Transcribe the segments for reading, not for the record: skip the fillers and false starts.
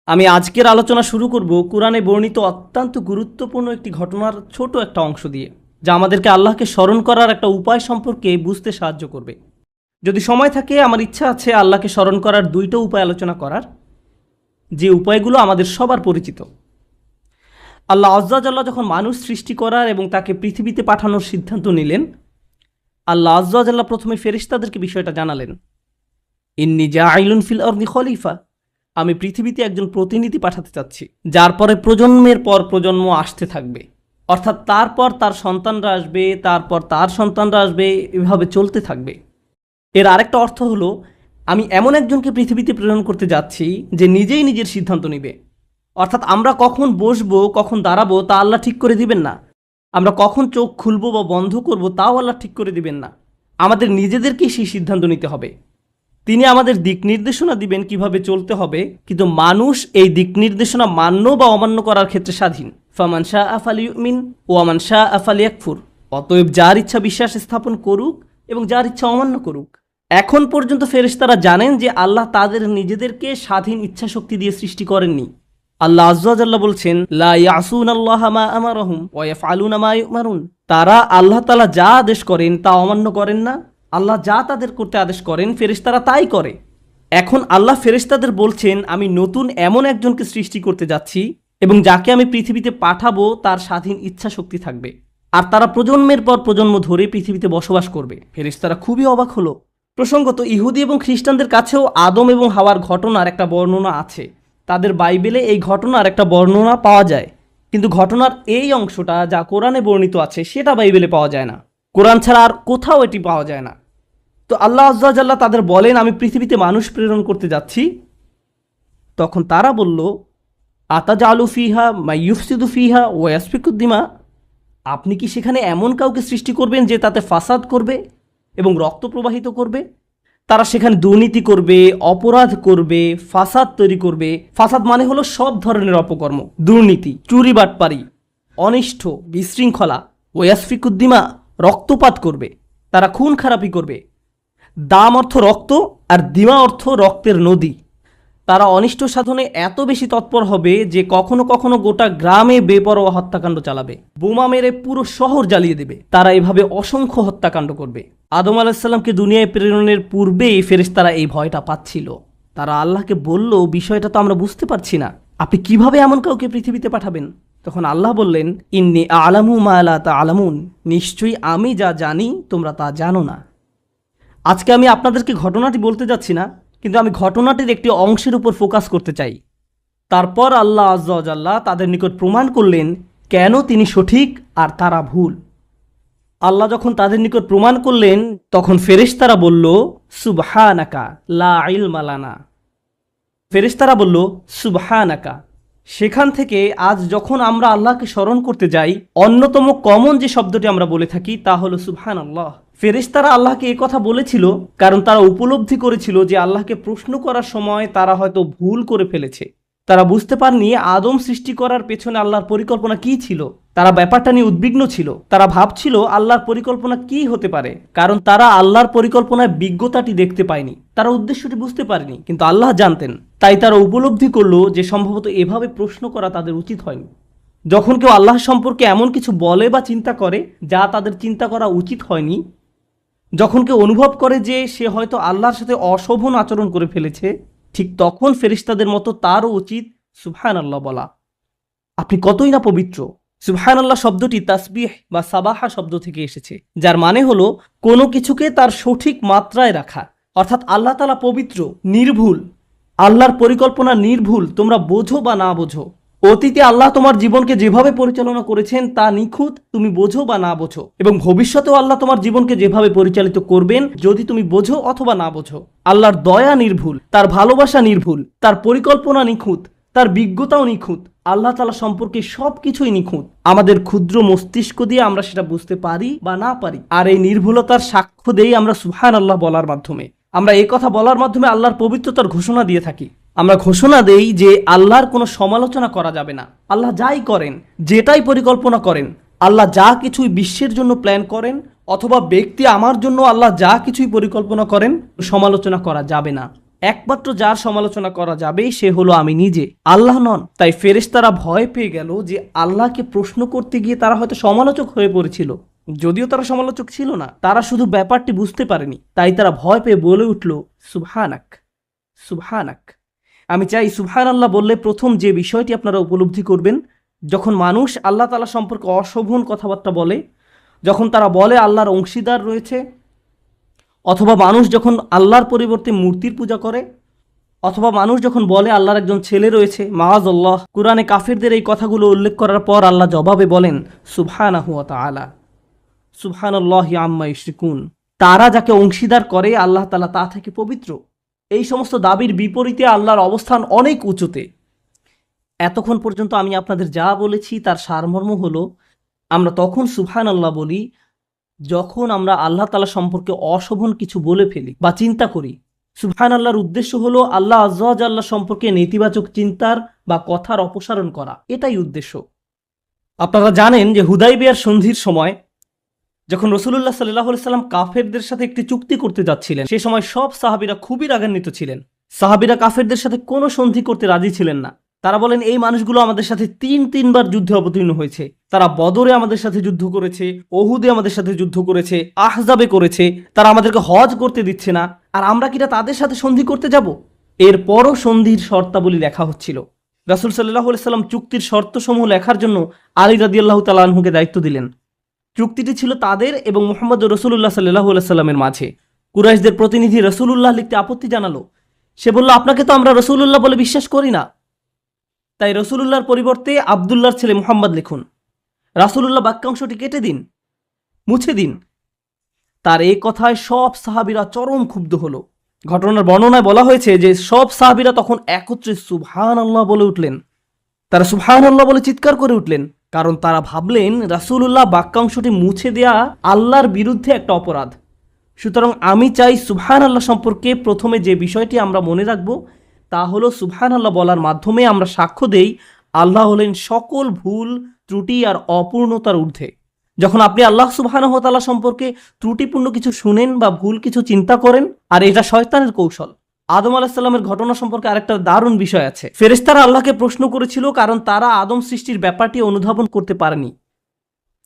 আমি আজকের আলোচনা শুরু করব কুরআনে বর্ণিত অত্যন্ত গুরুত্বপূর্ণ একটি ঘটনার ছোট একটা অংশ দিয়ে, যা আমাদেরকে আল্লাহকে স্মরণ করার একটা উপায় সম্পর্কে বুঝতে সাহায্য করবে। যদি সময় থাকে, আমার ইচ্ছা আছে আল্লাহকে স্মরণ করার দুইটা উপায় আলোচনা করার, যে উপায়গুলো আমাদের সবার পরিচিত। আল্লাহ আজ্জা জাল্লাহ যখন মানুষ সৃষ্টি করার এবং তাকে পৃথিবীতে পাঠানোর সিদ্ধান্ত নিলেন, আল্লাহ আজ্জা জাল্লাহ প্রথমে ফেরেশতাদেরকে বিষয়টা জানালেন, ইন্নী জাইলুন ফিল আরদি খলিফা, আমি পৃথিবীতে একজন প্রতিনিধি পাঠাতে চাচ্ছি, যার পরে প্রজন্মের পর প্রজন্ম আসতে থাকবে। অর্থাৎ তারপর তার সন্তানরা আসবে, তারপর তার সন্তানরা আসবে, এভাবে চলতে থাকবে। এর আরেকটা অর্থ হলো, আমি এমন একজনকে পৃথিবীতে প্রেরণ করতে যাচ্ছি যে নিজেই নিজের সিদ্ধান্ত নেবে। অর্থাৎ আমরা কখন বসবো, কখন দাঁড়াবো, তা আল্লাহ ঠিক করে দিবেন না। আমরা কখন চোখ খুলবো বা বন্ধ করব, তাও আল্লাহ ঠিক করে দিবেন না। আমাদের নিজেদেরকেই সেই সিদ্ধান্ত নিতে হবে। তিনি আমাদের দিক নির্দেশনা দিবেন কিভাবে চলতে হবে, কিন্তু মানুষ এই দিক নির্দেশনা মান্য বা অমান্য করার ক্ষেত্রে স্বাধীন। ফামান শাআ ফালিউমিন ওয়া মান শাআ ফালিয়াকফুর। অতএব যার ইচ্ছা বিশ্বাস স্থাপন করুক এবং যার ইচ্ছা অমান্য করুক। এখন পর্যন্ত ফেরেশতারা জানেন যে আল্লাহ তাদের নিজেদেরকে স্বাধীন ইচ্ছা শক্তি দিয়ে সৃষ্টি করেননি। আল্লাহ আজ্জা ওয়া জাল্লা বলছেন, লা ইয়াসুনাল্লাহা মা আমারাহুম ওয়া ইয়াফআলুনা মা ইউমারুন। তারা আল্লাহ তাআলা যা আদেশ করেন তা অমান্য করেন না। আল্লাহ যা তাদের করতে আদেশ করেন ফেরেশতারা তাই করে। এখন আল্লাহ ফেরেশতাদের বলছেন, আমি নতুন এমন একজনকে সৃষ্টি করতে যাচ্ছি এবং যাকে আমি পৃথিবীতে পাঠাবো তার স্বাধীন ইচ্ছা শক্তি থাকবে, আর তারা প্রজন্মের পর প্রজন্ম ধরে পৃথিবীতে বসবাস করবে। ফেরেশতারা খুবই অবাক হলো। প্রসঙ্গত, ইহুদি এবং খ্রিস্টানদের কাছেও আদম এবং হাওয়ার ঘটনার একটা বর্ণনা আছে। তাদের বাইবেলে এই ঘটনার একটা বর্ণনা পাওয়া যায়, কিন্তু ঘটনার এই অংশটা যা কোরআনে বর্ণিত আছে সেটা বাইবেলে পাওয়া যায় না। কোরআন ছাড়া আর কোথাও এটি পাওয়া যায় না। তো আল্লাহ আজ্জা জাল্লাহ তাদের বলেন, আমি পৃথিবীতে মানুষ প্রেরণ করতে যাচ্ছি। তখন তারা বলল, আতাজালু ফিহা মাইয়ুফসিদু ফিহা ওয়া ইয়াসফিকুদ দিমা। আপনি কি সেখানে এমন কাউকে সৃষ্টি করবেন যে তাতে ফাসাদ করবে এবং রক্ত প্রবাহিত করবে? তারা সেখানে দুর্নীতি করবে, অপরাধ করবে, ফাসাদ তৈরি করবে। ফাসাদ মানে হলো সব ধরনের অপকর্ম, দুর্নীতি, চুরি বাটপারি, অনিষ্ঠ, বিশৃঙ্খলা। ওয়া ইয়াসফিকুদ দিমা, রক্তপাত করবে, তারা খুন খারাপি করবে। দাম অর্থ রক্ত আর দিমা অর্থ রক্তের নদী। তারা অনিষ্ট সাধনে এত বেশি তৎপর হবে যে কখনো কখনো গোটা গ্রামে বেপরোয়া হত্যাকাণ্ড চালাবে, বোমা মেরে পুরো শহর জ্বালিয়ে দেবে। তারা এভাবে অসংখ্য হত্যাকাণ্ড করবে। আদম আলাইসাল্লামকে দুনিয়ায় প্রেরণের পূর্বেই ফেরেশতারা এই ভয়টা পাচ্ছিল। তারা আল্লাহকে বলল, বিষয়টা তো আমরা বুঝতে পারছি না, আপনি কিভাবে এমন কাউকে পৃথিবীতে পাঠাবেন? তখন আল্লাহ বললেন, ইন্নী আ'লামু মা লা তা'লামুন, নিশ্চয়ই আমি যা জানি তোমরা তা জানো না। আজকে আমি আপনাদেরকে ঘটনাটি বলতে যাচ্ছি না, কিন্তু আমি ঘটনাটির একটি অংশের উপর ফোকাস করতে চাই। তারপর আল্লাহ আজ্জা ওয়া জাল্লাহ তাদের নিকট প্রমাণ করলেন কেন তিনি সঠিক আর তারা ভুল। আল্লাহ যখন তাদের নিকট প্রমাণ করলেন, তখন ফেরেশতারা বলল, সুবহানাকা লা ইলমা লানা। ফেরেশতারা বলল, সুবহানাকা। সেখান থেকে আজ যখন আমরা আল্লাহকে স্মরণ করতে যাই, অন্যতম কমন যে শব্দটি আমরা বলে থাকি তা হলো সুবহানাল্লাহ। ফেরেশতারা আল্লাহকে এই কথা বলেছিল কারণ তারা উপলব্ধি করেছিল যে আল্লাহকে প্রশ্ন করার সময় তারা হয়তো ভুল করে ফেলেছে। তারা বুঝতে পারেনি আদম সৃষ্টি করার পেছনে আল্লাহর পরিকল্পনা কি ছিল। তারা ব্যাপারটা নিয়ে উদ্বিগ্ন ছিল। তারা ভাবছিল আল্লাহর পরিকল্পনা কি হতে পারে, কারণ তারা আল্লাহর পরিকল্পনায় বিজ্ঞতাটি দেখতে পায়নি। তারা উদ্দেশ্যটি বুঝতে পারেনি, কিন্তু আল্লাহ জানতেন। তাই তারা উপলব্ধি করলো যে সম্ভবত এভাবে প্রশ্ন করা তাদের উচিত হয়নি। যখন কেউ আল্লাহ সম্পর্কে এমন কিছু বলে বা চিন্তা করে যা তাদের চিন্তা করা উচিত হয়নি, যখন কেউ অনুভব করে যে সে হয়তো আল্লাহর সাথে অশোভন আচরণ করে ফেলেছে, ঠিক তখন ফেরেশতাদের মতো তারও উচিত সুবহানাল্লাহ বলা। আপনি কতই না পবিত্র। সুবহানাল্লাহ শব্দটি তাসবিহ বা সাবাহা শব্দ থেকে এসেছে, যার মানে হলো কোনো কিছুকে তার সঠিক মাত্রায় রাখা। অর্থাৎ আল্লাহ তাআলা পবিত্র, নির্ভুল। আল্লাহর পরিকল্পনা নির্ভুল, তোমরা বোঝো বা না বোঝো। অতীতে আল্লাহ তোমার জীবনকে যেভাবে পরিচালনা করেছেন তা নিখুঁত, তুমি বোঝো বা না বোঝো, এবং ভবিষ্যতেও আল্লাহ তোমার জীবনকে যেভাবে পরিচালিত করবেন যদি তুমি বোঝো অথবা না বোঝো। আল্লাহর দয়া নির্ভুল, তার ভালোবাসা নির্ভুল, তার পরিকল্পনা নিখুঁত, তার বিজ্ঞতাও নিখুঁত। আল্লাহ তাআলা সম্পর্কে সবকিছুই নিখুঁত। আমাদের ক্ষুদ্র মস্তিষ্ক দিয়ে আমরা সেটা বুঝতে পারি বা না পারি, আর এই নির্ভুলতার সাক্ষ্য দেই আমরা সুবহানাল্লাহ বলার মাধ্যমে। আমরা এই কথা বলার মাধ্যমে আল্লাহর পবিত্রতার ঘোষণা দিয়ে থাকি। আমরা ঘোষণা দেই যে আল্লাহর কোনো সমালোচনা করা যাবে না। আল্লাহ যাই করেন, যেটাই পরিকল্পনা করেন, আল্লাহ যা কিছুই বিশ্বের জন্য প্ল্যান করেন, অথবা ব্যক্তি আমার জন্য আল্লাহ যা কিছুই পরিকল্পনা করেন, সমালোচনা করা যাবে না। একমাত্র যার সমালোচনা করা যাবে সে হলো আমি নিজে, আল্লাহ নন। তাই ফেরেশতারা ভয় পেয়ে গেল যে আল্লাহকে প্রশ্ন করতে গিয়ে তারা হয়তো সমালোচক হয়ে পড়েছিল। যদিও তারা সমালোচক ছিল না, তারা শুধু ব্যাপারটি বুঝতে পারেনি। তাই তারা ভয় পেয়ে বলে উঠল, সুবহানাক, সুবহানাক। আমি চাই সুবহান আল্লাহ বললে প্রথম যে বিষয়টি আপনারা উপলব্ধি করবেন, যখন মানুষ আল্লাহ তাআলা সম্পর্কে অশোভন কথাবার্তা বলে, যখন তারা বলে আল্লাহর অংশীদার রয়েছে, অথবা মানুষ যখন আল্লাহর পরিবর্তে মূর্তির পূজা করে, অথবা মানুষ যখন বলে আল্লাহর একজন ছেলে রয়েছে, মাআযাল্লাহ, কুরআনে কাফিরদের এই কথাগুলো উল্লেখ করার পর আল্লাহ জবাবে বলেন সুবহানাহু ওয়া তাআলা, সুবহানাল্লাহি আম্মা ইউশরিকুন। তারা যাকে অংশীদার করে আল্লাহ তাআলা তা থেকে পবিত্র। এই সমস্ত দাবির বিপরীতে আল্লাহর অবস্থান অনেক উঁচুতে। এতক্ষণ পর্যন্ত আমি আপনাদের যা বলেছি তার সারমর্ম হলো, আমরা তখন সুবহানাল্লাহ বলি যখন আমরা আল্লাহ তাআলা সম্পর্কে অশোভন কিছু বলে ফেলি বা চিন্তা করি। সুবহানাল্লাহর উদ্দেশ্য হলো আল্লাহ আযজা ওয়া জাল্লা সম্পর্কে নেতিবাচক চিন্তার বা কথার অপসারণ করা, এটাই উদ্দেশ্য। আপনারা জানেন যে হুদাইবিয়ার সন্ধির সময় যখন রাসূলুল্লাহ সাল্লাল্লাহু আলাইহি সাল্লাম কাফেরদের সাথে একটি চুক্তি করতে যাচ্ছিলেন, সে সময় সব সাহাবীরা খুবই রাগান্বিত ছিলেন। সাহাবীরা কাফেরদের সাথে কোনো সন্ধি করতে রাজি ছিলেন না। তারা বলেন, এই মানুষগুলো আমাদের সাথে তিনবার যুদ্ধে অবতীর্ণ হয়েছে। তারা বদরে আমাদের সাথে যুদ্ধ করেছে, ওহুদে আমাদের সাথে যুদ্ধ করেছে, আহজাবে করেছে। তারা আমাদেরকে হজ করতে দিচ্ছে না, আর আমরা কিনা তাদের সাথে সন্ধি করতে যাব? এরপরও সন্ধির শর্তাবলী লেখা হচ্ছিল। রাসূল সাল্লাল্লাহু আলাইহি সাল্লাম চুক্তির শর্তসমূহ লেখার জন্য আলী রাদিয়াল্লাহু তাআলা আনহুকে দায়িত্ব দিলেন। চুক্তিটি ছিল তাদের এবং মুহাম্মদ রাসূলুল্লাহ সাল্লাল্লাহু আলাইহি সাল্লামের মাঝে। কুরাইশদের প্রতিনিধি রাসূলুল্লাহ লিখতে আপত্তি জানালো। সে বলল, আপনাকে তো আমরা রাসূলুল্লাহ বলে বিশ্বাস করি না, তাই রাসূলুল্লাহর পরিবর্তে আব্দুল্লাহর ছেলে মুহাম্মদ লিখুন। রাসূলুল্লাহ বাক্যাংশটি কেটে দিন, মুছে দিন। তার এই কথায় সব সাহাবীরা চরম ক্ষুব্ধ হলো। ঘটনার বর্ণনায় বলা হয়েছে যে সব সাহাবীরা তখন একত্রে সুবহানাল্লাহ বলে উঠলেন। তারা সুবহানাল্লাহ বলে চিৎকার করে উঠলেন, কারণ তারা ভাবলেন রাসূলুল্লাহ বাক্যাংশটি মুছে দেয়া আল্লাহর বিরুদ্ধে একটা অপরাধ। সুতরাং আমি চাই সুবহানাল্লাহ সম্পর্কে প্রথমে যে বিষয়টি আমরা মনে রাখব তা হলো, সুবহানাল্লাহ বলার মাধ্যমে আমরা সাক্ষ্য দেই আল্লাহ হলেন সকল ভুল, ত্রুটি আর অপূর্ণতার ঊর্ধ্বে। যখন আপনি আল্লাহ সুবহানাহু ওয়া তাআলা সম্পর্কে ত্রুটিপূর্ণ কিছু শুনেন বা ভুল কিছু চিন্তা করেন, আর এটা শয়তানের কৌশল। আদম আলাইহিস সালামের ঘটনা সম্পর্কে আরেকটা দারুণ বিষয় আছে। ফেরেশতারা আল্লাহকে প্রশ্ন করেছিল কারণ তারা আদম সৃষ্টির ব্যাপারটি অনুধাবন করতে পারেনি।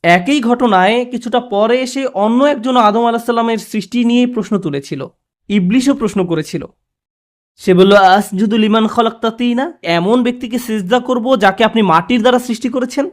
একই ঘটনায় কিছুটা পরে এসে অন্য একজন আদম আলাইহিস সালামের সৃষ্টি নিয়ে প্রশ্ন তুলেছিল। ইবলিসও প্রশ্ন করেছিল। সে বলল, আসজুদু লিমান খলাকতা তিনা, এমন ব্যক্তিকে সিজদা করব যাকে আপনি মাটির দ্বারা সৃষ্টি করেছেন?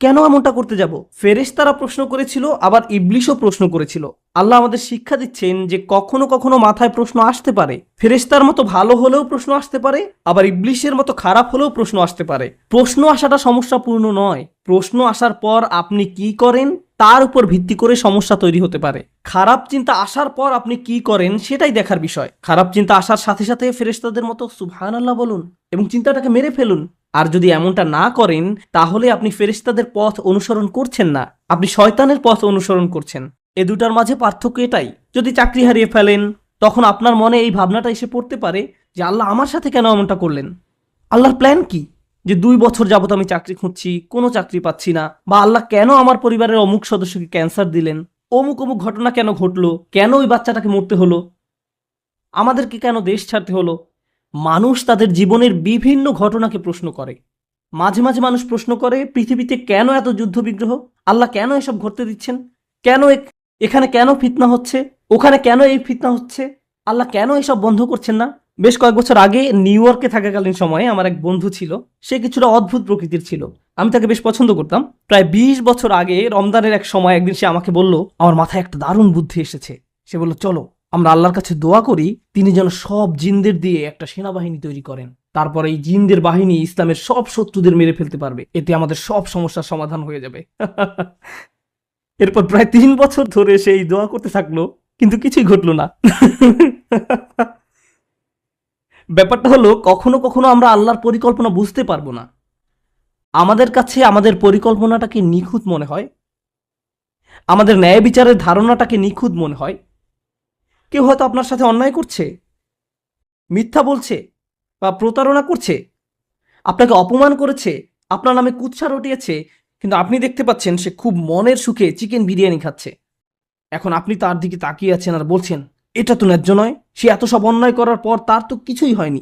কেন এমনটা করতে যাব? ফেরেশতারা প্রশ্ন করেছিল, আবার ইবলিসও প্রশ্ন করেছিল। আল্লাহ আমাদের শিক্ষা দিচ্ছেন যে কখনো কখনো মাথায় প্রশ্ন আসতে পারে। ফেরেশতার মতো ভালো হলেও প্রশ্ন আসতে পারে, আবার ইবলিসের মতো খারাপ হলেও প্রশ্ন আসতে পারে। প্রশ্ন আসাটা সমস্যাপূর্ণ নয়। প্রশ্ন আসার পর আপনি কি করেন তার উপর ভিত্তি করে সমস্যা তৈরি হতে পারে। খারাপ চিন্তা আসার পর আপনি কি করেন সেটাই দেখার বিষয়। খারাপ চিন্তা আসার সাথে সাথে ফেরেশতাদের মতো সুবহানাল্লাহ বলুন এবং চিন্তাটাকে মেরে ফেলুন। আর যদি এমনটা না করেন তাহলে আপনি ফেরেশতাদের পথ অনুসরণ করছেন না, আপনি শয়তানের পথ অনুসরণ করছেন। এ দুটার মাঝে পার্থক্য এটাই। যদি চাকরি হারিয়ে ফেলেন তখন আপনার মনে এই ভাবনাটা এসে পড়তে পারে যে আল্লাহ আমার সাথে কেন এমনটা করলেন? আল্লাহর প্ল্যান কি? যে 2 বছর যাবত আমি চাকরি খুঁজছি, কোনো চাকরি পাচ্ছি না, বা আল্লাহ কেন আমার পরিবারের অমুক সদস্যকে ক্যান্সার দিলেন, অমুক অমুক ঘটনা কেন ঘটলো, কেন ওই বাচ্চাটাকে মরতে হলো, আমাদেরকে কেন দেশ ছাড়তে হলো? মানুষ তাদের জীবনের বিভিন্ন ঘটনাকে প্রশ্ন করে। মাঝে মাঝে মানুষ প্রশ্ন করে, পৃথিবীতে কেন এত যুদ্ধ বিগ্রহ? আল্লাহ কেন এসব ঘটতে দিচ্ছেন? কেন এখানে কেন ফিতনা হচ্ছে, ওখানে কেন এই ফিতনা হচ্ছে? আল্লাহ কেন এসব বন্ধ করছেন না? বেশ কয়েক বছর আগে নিউ ইয়র্কে থাকাকালীন সময়ে আমার এক বন্ধু ছিল। সে কিছুটা অদ্ভুত প্রকৃতির ছিল। আমি তাকে বেশ পছন্দ করতাম। প্রায় 20 বছর আগে রমজানের এক সময় একদিন সে আমাকে বলল, আমার মাথায় একটা দারুণ বুদ্ধি এসেছে। সে বলল, চলো আমরা আল্লাহর কাছে দোয়া করি তিনি যেন সব জিনদের দিয়ে একটা সেনাবাহিনী তৈরি করেন। তারপরে এই জিনদের বাহিনী ইসলামের সব শত্রুদের মেরে ফেলতে পারবে। এতে আমাদের সব সমস্যার সমাধান হয়ে যাবে। এরপর প্রায় 3 বছর ধরে সেই দোয়া করতে থাকলো, কিন্তু কিছুই ঘটলো না। ব্যাপারটা হলো, কখনো কখনো আমরা আল্লাহর পরিকল্পনা বুঝতে পারবো না। আমাদের কাছে আমাদের পরিকল্পনাটাকে নিখুঁত মনে হয়, আমাদের ন্যায় বিচারের ধারণাটাকে নিখুঁত মনে হয়। কেউ হয়তো আপনার সাথে অন্যায় করছে, মিথ্যা বলছে বা প্রতারণা করছে, আপনাকে অপমান করেছে, আপনার নামে কুৎসা রটিয়েছে, কিন্তু আপনি দেখতে পাচ্ছেন সে খুব মনের সুখে চিকেন বিরিয়ানি খাচ্ছে। এখন আপনি তার দিকে তাকিয়ে আছেন আর বলছেন, এটা তো ন্যায্য নয়, সে এত সব অন্যায় করার পর তার তো কিছুই হয়নি,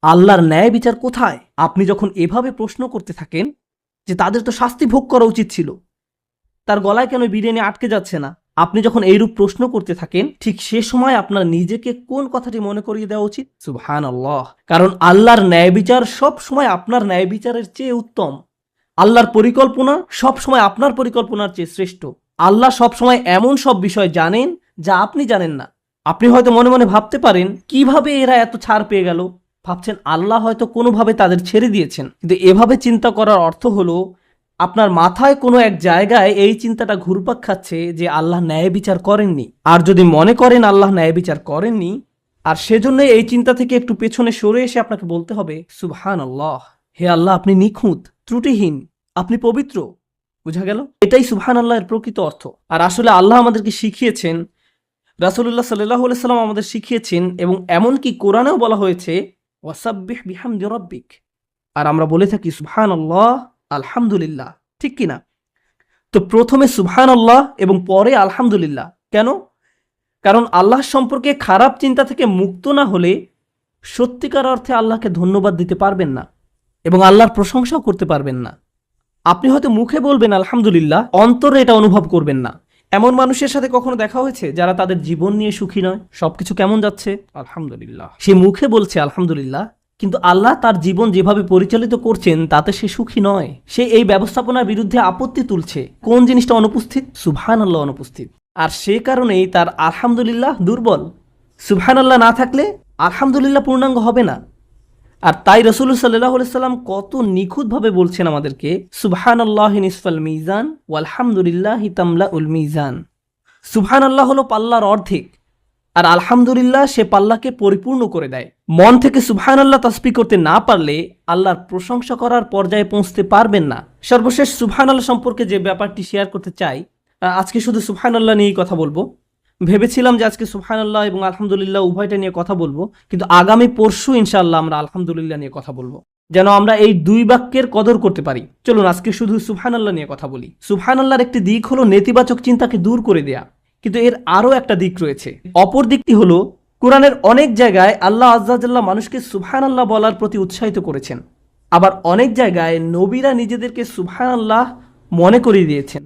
আল্লাহর ন্যায় বিচার কোথায়? আপনি যখন এভাবে প্রশ্ন করতে থাকেন যে তাদের তো শাস্তি ভোগ করা উচিত ছিল, তার গলায় কেন বিরিয়ানি আটকে যাচ্ছে না, আপনি যখন এইরূপ প্রশ্ন করতে থাকেন, ঠিক সে সময় আপনার নিজেকে কোন কথাটি মনে করিয়ে দেওয়া উচিত? সুবহানাল্লাহ। কারণ আল্লাহর ন্যায় বিচার সব সময় আপনার ন্যায় বিচারের চেয়ে উত্তম। আল্লাহর পরিকল্পনা সব সময় আপনার পরিকল্পনার চেয়ে শ্রেষ্ঠ। আল্লাহ সব সময় এমন সব বিষয় জানেন যা আপনি জানেন না। আপনি হয়তো মনে মনে ভাবতে পারেন, কিভাবে এরা এত ছাড় পেয়ে গেল? ভাবছেন আল্লাহ হয়তো কোনোভাবে তাদের ছেড়ে দিয়েছেন, কিন্তু এভাবে চিন্তা করার অর্থ হলো আপনার মাথায় কোনো এক জায়গায় এই চিন্তাটা ঘুরপাক খাচ্ছে যে আল্লাহ ন্যায় বিচার করেননি। আর যদি মনে করেন আল্লাহ ন্যায় বিচার করেননি, আর সেজন্য এই চিন্তা থেকে একটু পেছনে সরে এসে আপনাকে বলতে হবে, সুবহানাল্লাহ, হে আল্লাহ, আপনি নিখুঁত, ত্রুটিহীন, আপনি পবিত্র। বুঝা গেল? এটাই সুবহানাল্লাহ এর প্রকৃত অর্থ। আর আসলে আল্লাহ আমাদেরকে শিখিয়েছেন, রাসূলুল্লাহ সাল্লাল্লাহু আলাইহি সাল্লাম আমাদের শিখিয়েছেন, এবং এমনকি কোরআনেও বলা হয়েছে, ওয়াসাব্বিহ বিহামদি রাব্বিক। আর আমরা বলে থাকি সুবহানাল্লাহ, আলহামদুলিল্লাহ, ঠিক কিনা? তো প্রথমে সুবহানাল্লাহ এবং পরে আলহামদুলিল্লাহ। কেন? কারণ আল্লাহ সম্পর্কে খারাপ চিন্তা থেকে মুক্ত না হলে সত্যিকার অর্থে আল্লাহকে ধন্যবাদ দিতে পারবেন না এবং আল্লাহর প্রশংসাও করতে পারবেন না। আপনি হয়তো মুখে বলবেন আলহামদুলিল্লাহ, অন্তরে এটা অনুভব করবেন না। এমন মানুষের সাথে কখনো দেখা হয়েছে যারা তাদের জীবন নিয়ে সুখী নয়? সবকিছু কেমন যাচ্ছে? আলহামদুলিল্লাহ। সে মুখে বলছে আলহামদুলিল্লাহ, কিন্তু আল্লাহ তার জীবন যেভাবে পরিচালিত করছেন তাতে সে সুখী নয়। সে এই ব্যবস্থাপনার বিরুদ্ধে আপত্তি তুলছে। কোন জিনিসটা অনুপস্থিত? সুবহানাল্লাহ অনুপস্থিত। আর সে কারণেই তার আলহামদুলিল্লাহ দুর্বল। সুবহানাল্লাহ না থাকলে আলহামদুলিল্লাহ পূর্ণাঙ্গ হবে না। আর তাই রাসূলুল্লাহ সাল্লাল্লাহু আলাইহি সাল্লাম কত নিখুঁতভাবে বলছেন আমাদেরকে, সুবহানাল্লাহি নিসফাল মিজান ওয়ালহামদুলিল্লাহি তামলাউল মিজান। সুবহানাল্লাহ হলো পাল্লার অর্ধেক, আর আলহামদুলিল্লাহ সে পাল্লাকে পরিপূর্ণ করে দেয়। মন থেকে সুবহানাল্লাহ তাসবিহ করতে না পারলে আল্লাহর প্রশংসা করার পর্যায়ে পৌঁছতে পারবেন না। সর্বশেষ সুবহানাল্লাহ সম্পর্কে যে ব্যাপারটি শেয়ার করতে চাই, আজকে শুধু সুবহানাল্লাহ নিয়েই কথা বলবো। ভেবেছিলাম যে আজকে সুবহানাল্লাহ এবং আলহামদুলিল্লাহ উভয়টা নিয়ে কথা বলবো, কিন্তু আগামী পরশু ইনশাআল্লাহ আমরা আলহামদুলিল্লাহ নিয়ে কথা বলবো, যেন আমরা এই দুই বাক্যের কদর করতে পারি। চলুন আজকে শুধু সুবহানাল্লাহ নিয়ে কথা বলি। সুবহানাল্লাহর একটি দিক হলো নেতিবাচক চিন্তাকে দূর করে দেয়া, কিন্তু এর আরও একটা দিক রয়েছে। অপর দিকটি হলো, কোরআনের অনেক জায়গায় আল্লাহ আযজা ওয়া জাল্লা মানুষকে সুবহানাল্লাহ বলার প্রতি উৎসাহিত করেছেন, আবার অনেক জায়গায় নবীরা নিজেদেরকে সুবহানাল্লাহ মনে করিয়ে দিয়েছেন।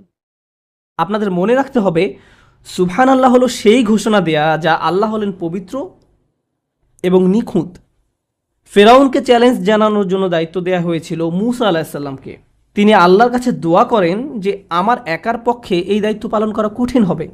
আপনাদের মনে রাখতে হবে, সুবহানাল্লাহ হলো সেই ঘোষণা দেয়া যা আল্লাহ হলেন পবিত্র এবং নিখুঁত। ফেরাউনকে চ্যালেঞ্জ জানানোর জন্য দায়িত্ব দেয়া হয়েছিল মূসা আলাইহিস সালামকে। তিনি আল্লাহর কাছে দোয়া করেন যে আমার একার পক্ষে এই দায়িত্ব পালন করা কঠিন হবে,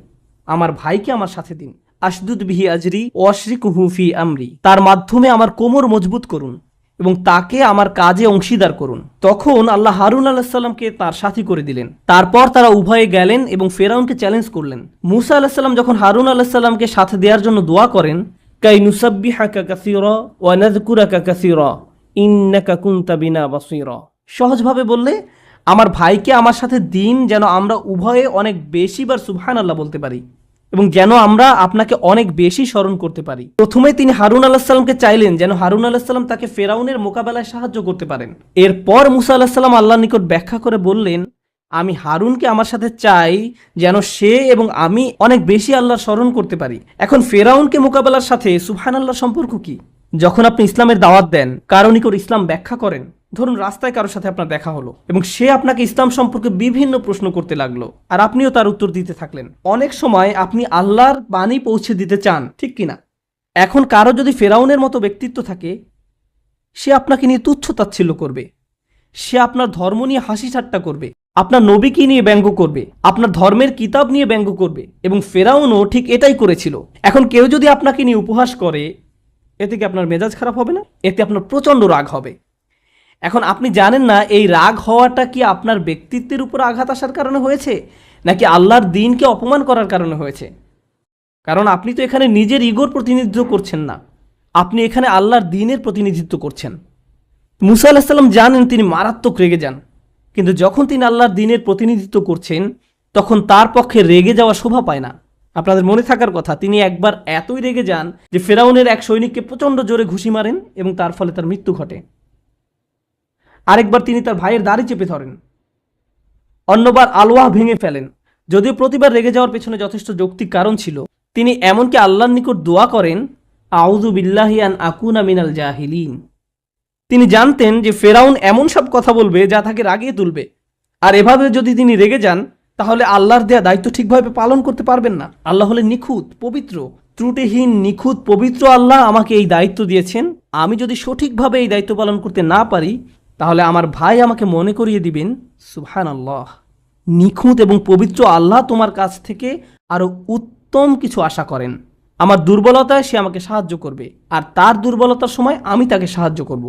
আমার ভাইকে আমার সাথে দিন। আশদুদ বিহি আজরি ওয়াশরিকহু ফি আমরি, তার মাধ্যমে আমার কোমর মজবুত করুন এবং তাকে আমার কাজে অংশীদার করুন। তখন আল্লাহ হারুন আলাইহিস সালামকে তার সাথী করে দিলেন। তারপর তারা উভয়ে গেলেন এবং ফেরাউনকে চ্যালেঞ্জ করলেন। মূসা আলাইহিস সালাম যখন হারুন আলাইহিস সালামকে সাথে দেওয়ার জন্য দোয়া করেন, কাই নুসাব্বিহাকা কাসীরা ওয়া নাযকুরাকা কাসীরা ইন্নাকা কুনতা বিনা বাসীরা, সহজভাবে বললে, আমার ভাইকে আমার সাথে দিন যেন আমরা উভয়ে অনেক বেশিবার সুবহানাল্লাহ বলতে পারি এবং যেন আমরা আপনাকে অনেক বেশি স্মরণ করতে পারি। প্রথমে তিনি হারুন আলাইহিস সালামকে চাইলেন যেন হারুন আলাইহিস সালাম তাকে ফেরাউনের মোকাবেলায় সাহায্য করতে পারেন। এরপর মূসা আলাইহিস সালাম আল্লাহর নিকট ব্যাখ্যা করে বললেন, আমি হারুনকে আমার সাথে চাই যেন সে এবং আমি অনেক বেশি আল্লাহর স্মরণ করতে পারি। এখন ফেরাউনকে মোকাবেলার সাথে সুবহানাল্লাহর সম্পর্ক কি? যখন আপনি ইসলামের দাওয়াত দেন, কারো নিকট ইসলাম ব্যাখ্যা করেন, ধরুন রাস্তায় কারোর সাথে আপনার দেখা হলো এবং সে আপনাকে ইসলাম সম্পর্কে বিভিন্ন প্রশ্ন করতে লাগলো, আর আপনিও তার উত্তর দিতে থাকলেন। অনেক সময় আপনি আল্লাহর বাণী পৌঁছে দিতে চান, ঠিক কিনা? এখন কারো যদি ফেরাউনের মতো ব্যক্তিত্ব থাকে, সে আপনাকে নিয়ে তুচ্ছ তাচ্ছিল্য করবে, সে আপনার ধর্ম নিয়ে হাসি ঠাট্টা করবে, আপনার নবীকে নিয়ে ব্যঙ্গ করবে, আপনার ধর্মের কিতাব নিয়ে ব্যঙ্গ করবে, এবং ফেরাউনও ঠিক এটাই করেছিল। এখন কেউ যদি আপনাকে নিয়ে উপহাস করে, এতে কি আপনার মেজাজ খারাপ হবে না? এতে আপনার প্রচণ্ড রাগ হবে। এখন আপনি জানেন না এই রাগ হওয়াটা কি আপনার ব্যক্তিত্বের উপর আঘাত আসার কারণে হয়েছে, নাকি আল্লাহর দ্বীনকে অপমান করার কারণে হয়েছে? কারণ আপনি তো এখানে নিজের ইগোর প্রতিনিধিত্ব করছেন না, আপনি এখানে আল্লাহর দ্বীনের প্রতিনিধিত্ব করছেন। মূসা আলাইহিস সালাম জানেন তিনি মারাত্মক রেগে যান, কিন্তু যখন তিনি আল্লাহর দ্বীনের প্রতিনিধিত্ব করছেন তখন তার পক্ষে রেগে যাওয়া শোভা পায় না। আপনাদের মনে থাকার কথা, তিনি একবার এতই রেগে যান যে ফেরাউনের এক সৈনিককে প্রচণ্ড জোরে ঘুষি মারেন এবং তার ফলে তার মৃত্যু ঘটে। আরেকবার তিনি তার ভাইয়ের দাড়ি চেপে ধরেন, অন্যবার আলওয়াহ ভেঙে ফেলেন। যদিও প্রতিবার রেগে যাওয়ার পেছনে যথেষ্ট যৌক্তিক কারণ ছিল, তিনি এমনকি আল্লাহর নিকট দোয়া করেন, আউযু বিল্লাহি আন আকুনা মিনাল জাহিলিন। তিনি জানতেন যে ফেরাউন এমন সব কথা বলবে যা তাকে রাগিয়ে তুলবে, আর এভাবে যদি তিনি রেগে যান তাহলে আল্লাহর দেয়া দায়িত্ব ঠিকভাবে পালন করতে পারবেন না। আল্লাহ হলেন নিখুঁত, পবিত্র, ত্রুটিহীন, নিখুঁত, পবিত্র আল্লাহ আমাকে এই দায়িত্ব দিয়েছেন। আমি যদি সঠিকভাবে এই দায়িত্ব পালন করতে না পারি তাহলে আমার ভাই আমাকে মনে করিয়ে দিবেন, সুবহানাল্লাহ, নিখুঁত এবং পবিত্র আল্লাহ তোমার কাছ থেকে আরও উত্তম কিছু আশা করেন। আমার দুর্বলতায় সে আমাকে সাহায্য করবে, আর তার দুর্বলতার সময় আমি তাকে সাহায্য করব।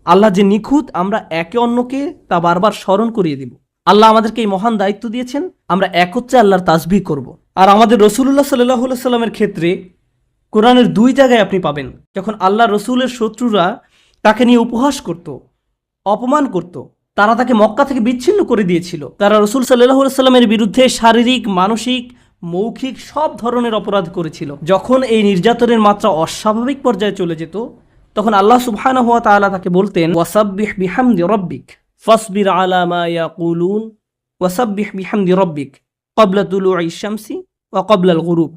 আল্লাহ যে নিখুঁত আমরা একে অন্যকে তা বারবার স্মরণ করিয়ে দিব। আল্লাহ আমাদেরকে এই মহান দায়িত্ব দিয়েছেন, আমরা একত্রে আল্লাহর তাসবিহ করব। আর আমাদের রাসূলুল্লাহ সাল্লাল্লাহু আলাইহি সাল্লামের ক্ষেত্রে কোরআনের 2 জায়গায় আপনি পাবেন যখন আল্লাহ রসুলের শত্রুরা তাকে নিয়ে উপহাস করত, অপমান করত, তারা তাকে মক্কা থেকে বিচ্ছিন্ন করে দিয়েছিল। তারা রসুল সাল্লাল্লাহু আলাইহি সাল্লামের বিরুদ্ধে শারীরিক, মানসিক, মৌখিক সব ধরনের অপরাধ করেছিল। যখন এই নির্যাতনের মাত্রা অস্বাভাবিক পর্যায়ে চলে যেত তখন আল্লাহ সুবহানাহু ওয়া তাআলা তাকে বলতেন, ওয়াসাব্বিহ বিহামদি রাব্বিক ফাসবির আলা মা ইয়াকুলুন ওয়াসাব্বিহ বিহামদি রাব্বিক ক্বাবলা তুলুইশ শামসি ওয়া ক্বাবলাল গুরুব।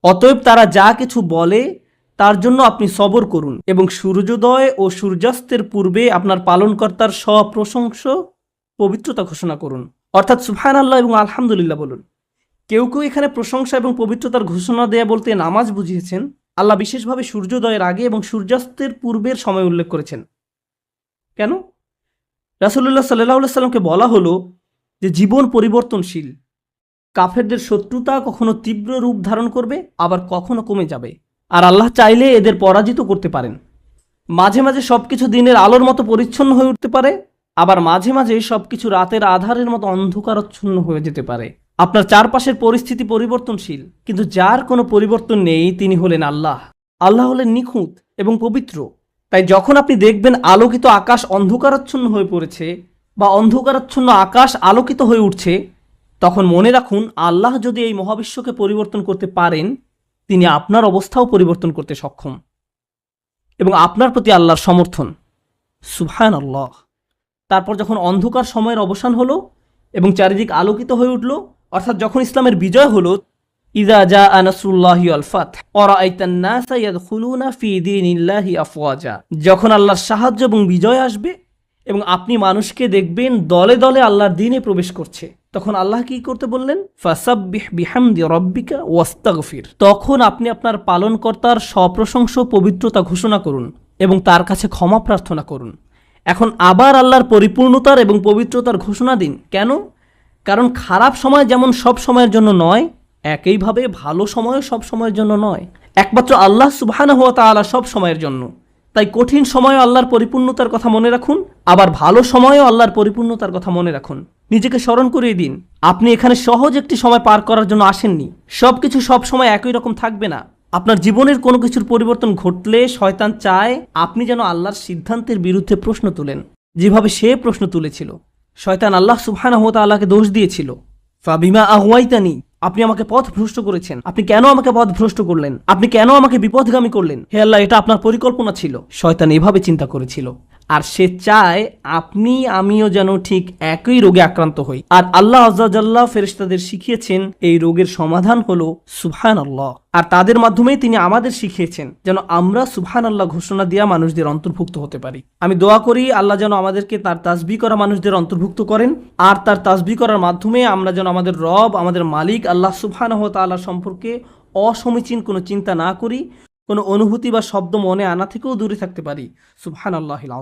অতএব তারা যা কিছু বলে তার জন্য আপনি সবর করুন এবং সূর্যোদয় ও সূর্যাস্তের পূর্বে আপনার পালনকর্তার সপ্রশংস পবিত্রতা ঘোষণা করুন, অর্থাৎ সুবহানাল্লাহ এবং আলহামদুলিল্লাহ বলুন। কেউ কেউ এখানে প্রশংসা এবং পবিত্রতার ঘোষণা দেয়া বলতে নামাজ বুঝিয়েছেন। আল্লাহ বিশেষভাবে সূর্যোদয়ের আগে এবং সূর্যাস্তের পূর্বের সময় উল্লেখ করেছেন। কেন? রাসূলুল্লাহ সাল্লাল্লাহু আলাইহি সাল্লামকে বলা হলো যে জীবন পরিবর্তনশীল। কাফেরদের শত্রুতা কখনো তীব্র রূপ ধারণ করবে, আবার কখনো কমে যাবে, আর আল্লাহ চাইলে এদের পরাজিত করতে পারেন। মাঝে মাঝে সবকিছু দিনের আলোর মতো পরিচ্ছন্ন হয়ে উঠতে পারে, আবার মাঝে মাঝে সবকিছু রাতের আধারের মতো অন্ধকারাচ্ছন্ন হয়ে যেতে পারে। আপনার চারপাশের পরিস্থিতি পরিবর্তনশীল, কিন্তু যার কোনো পরিবর্তন নেই তিনি হলেন আল্লাহ। আল্লাহ হলেন নিখুঁত এবং পবিত্র। তাই যখন আপনি দেখবেন আলোকিত আকাশ অন্ধকারাচ্ছন্ন হয়ে পড়েছে বা অন্ধকারাচ্ছন্ন আকাশ আলোকিত হয়ে উঠছে, তখন মনে রাখুন আল্লাহ যদি এই মহাবিশ্বকে পরিবর্তন করতে পারেন, তিনি আপনার অবস্থাও পরিবর্তন করতে সক্ষম, এবং আপনার প্রতি আল্লাহর সমর্থন। সুবহানাল্লাহ। তারপর যখন অন্ধকার সময়ের অবসান হলো এবং চারিদিক আলোকিত হয়ে উঠল, অর্থাৎ যখন ইসলামের বিজয় হলো, ইযা জাআ নাসরুল্লাহি ওয়াল ফাতহ ওয়া রাআইতান নাসা ইয়াদখুলুনা ফি দীনিল্লাহি আফওয়াজা। যখন আল্লাহর সাহায্য এবং বিজয় আসবে এবং আপনি মানুষকে দেখবেন দলে দলে আল্লাহর দ্বীনে প্রবেশ করছে, তখন আল্লাহ কি করতে বললেন? ফাসাব্বিহ বিহামদি রাব্বিকা ওয়াস্তাগফির। তখন আপনি আপনার পালনকর্তার সপ্রশংস পবিত্রতা ঘোষণা করুন এবং তার কাছে ক্ষমা প্রার্থনা করুন। এখন আবার আল্লাহর পরিপূর্ণতার এবং পবিত্রতার ঘোষণা দিন। কেন? কারণ খারাপ সময় যেমন সব সময়ের জন্য নয়, একইভাবে ভালো সময়ও সব সময়ের জন্য নয়। একমাত্র আল্লাহ সুবহানাহু ওয়া তাআলা সব সময়ের জন্য। তাই কঠিন সময়ে আল্লাহর পরিপূর্ণতার কথা মনে রাখুন, আবার ভালো সময়েও আল্লাহর পরিপূর্ণতার কথা মনে রাখুন। নিজেকে স্মরণ করিয়ে দিন আপনি এখানে সহজ একটি সময় পার করার জন্য আসেননি। সবকিছু সব সময় একই রকম থাকবে না। আপনার জীবনের কোনো কিছুর পরিবর্তন ঘটলে শয়তান চায় আপনি যেন আল্লাহর সিদ্ধান্তের বিরুদ্ধে প্রশ্ন তুলেন, যেভাবে সে প্রশ্ন তুলেছিল। শয়তান আল্লাহ সুবহানাহু ওয়া তাআলাকে দোষ দিয়েছিল, ফাবিমা আগওয়াইতানি, আপনি আমাকে পথ ভ্রষ্ট করেছেন, আপনি কেন আমাকে পথ ভ্রষ্ট করলেন, আপনি কেন আমাকে বিপথগামী করলেন, হে আল্লাহ এটা আপনার পরিকল্পনা ছিল। শয়তান এভাবে চিন্তা করেছিল, আর সে চায় আপনি আমিও যেন ঠিক একই রোগে আক্রান্ত হই। আর আল্লাহ আযজা ওয়া জাল্লা ফেরেশতাদের শিখিয়েছেন এই রোগের সমাধান হলো সুবহানাল্লাহ, আর তাদের মাধ্যমেই তিনি আমাদের শিখিয়েছেন যেন আমরা সুবহানাল্লাহ ঘোষণা দিয়া মানুষদের অন্তর্ভুক্ত হতে পারি। আমি দোয়া করি আল্লাহ যেন আমাদেরকে তার তাসবিহ করা মানুষদের অন্তর্ভুক্ত করেন, আর তার তাসবিহ করার মাধ্যমে আমরা যেন আমাদের রব, আমাদের মালিক আল্লাহ সুবহানাহু ওয়া তাআলা সম্পর্কে অসমীচীন কোনো চিন্তা না করি, কোনো অনুভূতি বা শব্দ মনে আনা থেকেও দূরে থাকতে পারি। সুবহানাল্লাহিল আযীম।